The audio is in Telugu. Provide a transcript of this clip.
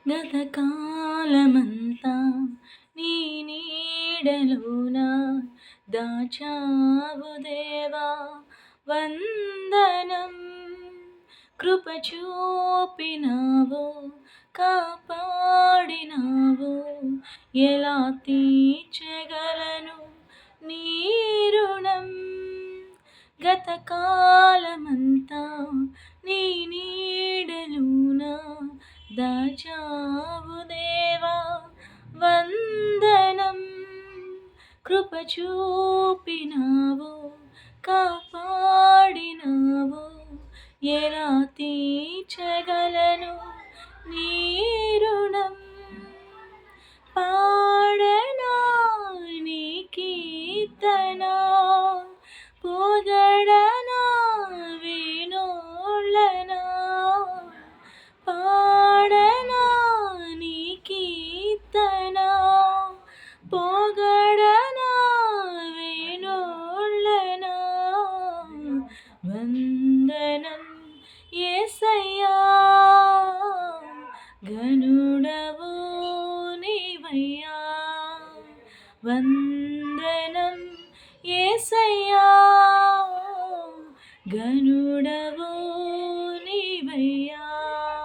గతకాలమంతా నీ నీడలోన దాచావు దేవా వందనం. కృప చూపినావు, కాపాడినావు, ఎలా తీర్చగలను నీ రుణం. గతకాలమంతా నీ నీడలోన దాచావు దేవా వందనం. కృప చూపినావు, కాపాడినావు, ఎలా తీర్చగలను నీ రుణం. పాడనా నీ కీర్తన, పొగడనా వేణోళ్ళనా. పాడనా నీ కీర్తన, పొగడనా వేణోళ్ళనా. వందనం యేసయ్యా, ఘనుడవు నీవయ్యా. వందనం యేసయ్యా,